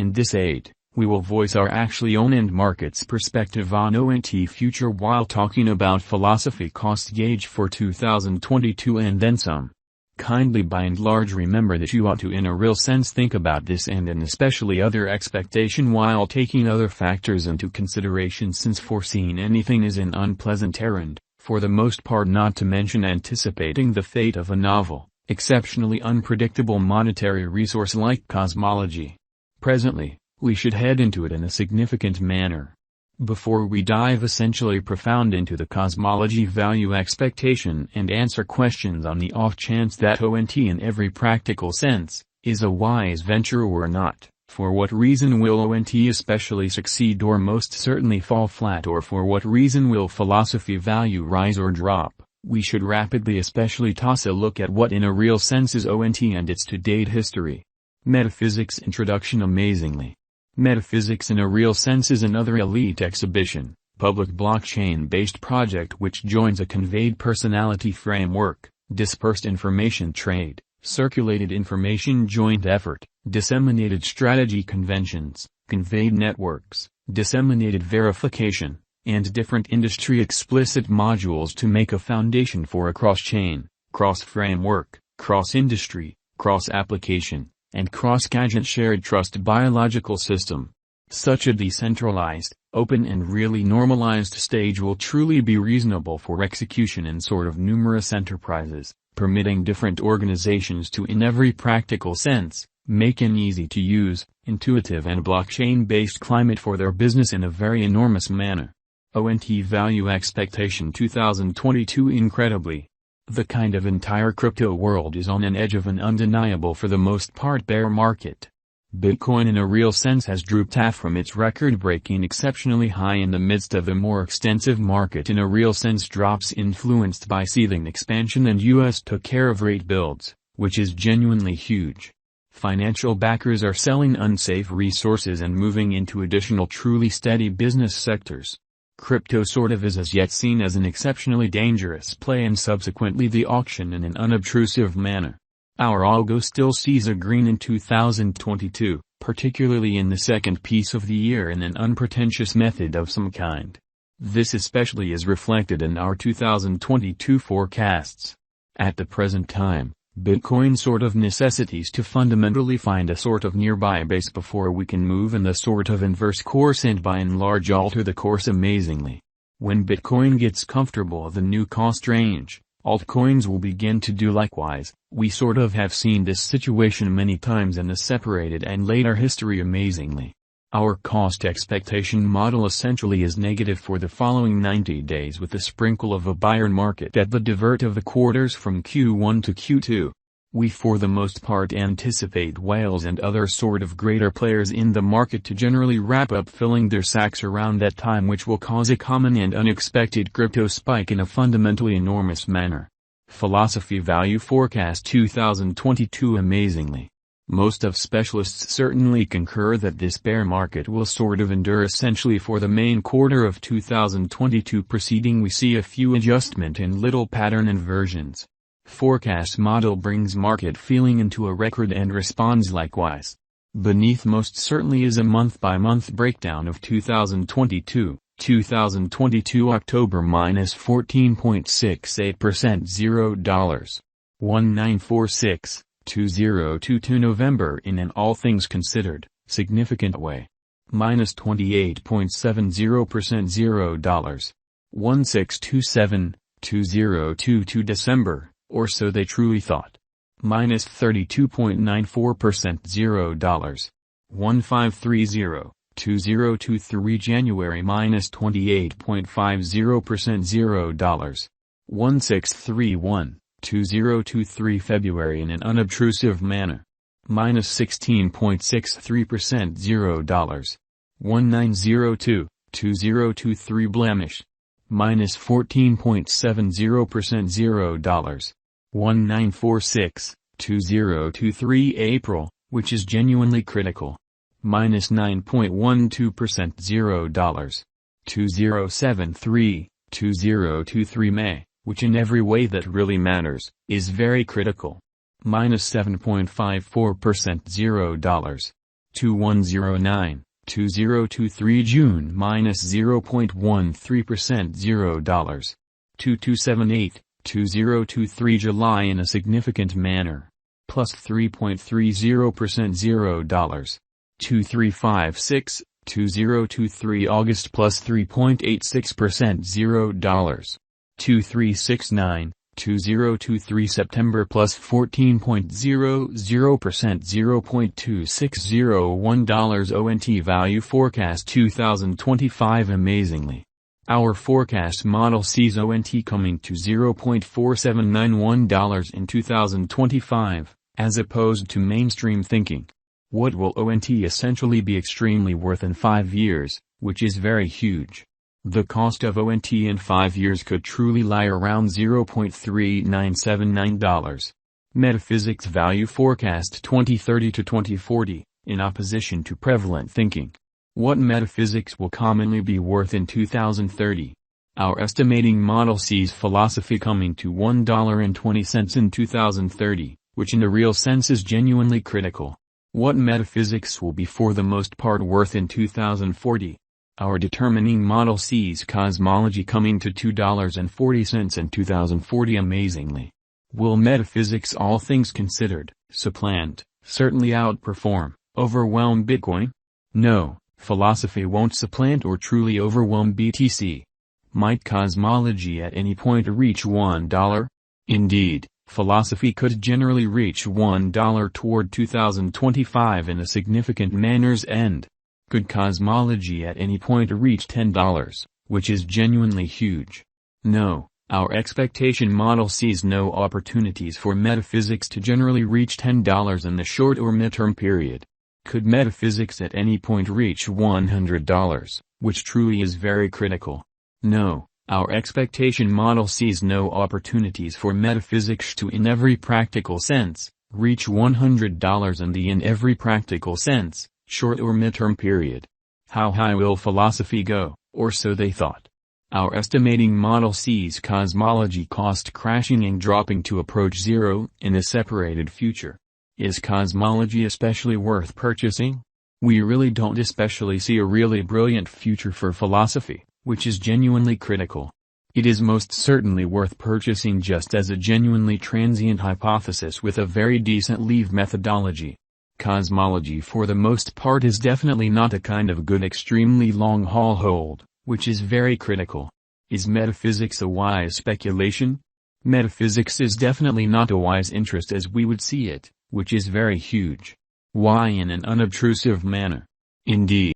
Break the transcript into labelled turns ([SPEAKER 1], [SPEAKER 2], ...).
[SPEAKER 1] In this aid, we will voice our actually own and market's perspective on ONT future while talking about philosophy cost gauge for 2022 and then some. Kindly by and large remember that you ought to in a real sense think about this and in especially other expectation while taking other factors into consideration since foreseeing anything is an unpleasant errand, for the most part not to mention anticipating the fate of a novel, exceptionally unpredictable monetary resource like cosmology. Presently, we should head into it in a significant manner. Before we dive essentially profound into the cosmology value expectation and answer questions on the off chance that ONT in every practical sense, is a wise venture or not, for what reason will ONT especially succeed or most certainly fall flat or for what reason will philosophy value rise or drop, we should rapidly especially toss a look at what in a real sense is ONT and its to-date history. Metaphysics Introduction. Amazingly, metaphysics in a real sense is another elite exhibition, public blockchain-based project which joins a conveyed personality framework, dispersed information trade, circulated information joint effort, disseminated strategy conventions, conveyed networks, disseminated verification, and different industry explicit modules to make a foundation for a cross-chain, cross-framework, cross-industry, cross-application, and cross-agent shared trust biological system. Such a decentralized, open and really normalized stage will truly be reasonable for execution in sort of numerous enterprises, permitting different organizations to in every practical sense, make an easy-to-use, intuitive and blockchain-based climate for their business in a very enormous manner. ONT Value Expectation 2022. Incredibly, the kind of entire crypto world is on an edge of an undeniable for the most part bear market. Bitcoin in a real sense has drooped half from its record-breaking exceptionally high in the midst of a more extensive market in a real sense drops influenced by seething expansion and US took care of rate builds, which is genuinely huge. Financial backers are selling unsafe resources and moving into additional truly steady business sectors. Crypto sort of is as yet seen as an exceptionally dangerous play and subsequently the auction in an unobtrusive manner. Our algo still sees a green in 2022, particularly in the second piece of the year in an unpretentious method of some kind. This especially is reflected in our 2022 forecasts. At the present time, Bitcoin sort of necessitates to fundamentally find a sort of nearby base before we can move in the sort of inverse course and by and large alter the course amazingly. When Bitcoin gets comfortable the new cost range, altcoins will begin to do likewise. We sort of have seen this situation many times in the separated and later history amazingly. Our cost expectation model essentially is negative for the following 90 days with a sprinkle of a buyer market at the divert of the quarters from Q1 to Q2. We for the most part anticipate whales and other sort of greater players in the market to generally wrap up filling their sacks around that time which will cause a common and unexpected crypto spike in a fundamentally enormous manner. Philosophy Value Forecast 2022. Amazingly, most of specialists certainly concur that this bear market will sort of endure essentially for the main quarter of 2022 preceding we see a few adjustment and little pattern inversions. Forecast model brings market feeling into a record and responds likewise. Beneath most certainly is a month-by-month breakdown of 2022. 2022 October minus 14.68% $0. 1946. 2022 November in an all things considered, significant way. Minus 28.70% $0. 1627, 2022 December, or so they truly thought. Minus 32.94% $0. 1530, 2023 January minus 28.50% $0. 1631. 2023 February in an unobtrusive manner. Minus 16.63% $0. 1902, 2023 Blemish. Minus 14.70% $0. 1946, 2023 April, which is genuinely critical. Minus 9.12% $0. 2073, 2023 May, which in every way that really matters, is very critical. Minus 7.54% $0. 2109, 2023 June minus 0.13% $0. 2278, 2023 July in a significant manner. Plus 3.30% $0. 2356, 2023 August plus 3.86% $0. 2369, 2023 September plus 14.00% $0.2601 ONT value forecast 2025 Amazingly, our forecast model sees ONT coming to $0.4791 in 2025, as opposed to mainstream thinking. What will ONT essentially be extremely worth in 5 years, which is very huge? The cost of ONT in 5 years could truly lie around $0.3979. Metaphysics value forecast 2030 to 2040, in opposition to prevalent thinking. What metaphysics will commonly be worth in 2030? Our estimating model sees philosophy coming to $1.20 in 2030, which in a real sense is genuinely critical. What metaphysics will be for the most part worth in 2040? Our determining model sees cosmology coming to $2.40 in 2040 Amazingly. Will metaphysics, all things considered, supplant, certainly outperform, overwhelm Bitcoin? No, philosophy won't supplant or truly overwhelm BTC. Might cosmology at any point reach $1? Indeed, philosophy could generally reach $1 toward 2025 in a significant manner's end. Could cosmology at any point reach $10, which is genuinely huge? No, our expectation model sees no opportunities for metaphysics to generally reach $10 in the short or midterm period. Could metaphysics at any point reach $100, which truly is very critical? No, our expectation model sees no opportunities for metaphysics to in every practical sense, reach $100 in every practical sense, short or midterm period. How high will philosophy go, or so they thought? Our estimating model sees cosmology cost crashing and dropping to approach zero in a separated future. Is cosmology especially worth purchasing? We really don't especially see a really brilliant future for philosophy, which is genuinely critical. It is most certainly worth purchasing just as a genuinely transient hypothesis with a very decent leave methodology. Cosmology for the most part is definitely not a kind of good extremely long-haul hold, which is very critical. Is metaphysics a wise speculation? Metaphysics is definitely not a wise interest as we would see it, which is very huge. Why in an unobtrusive manner? Indeed.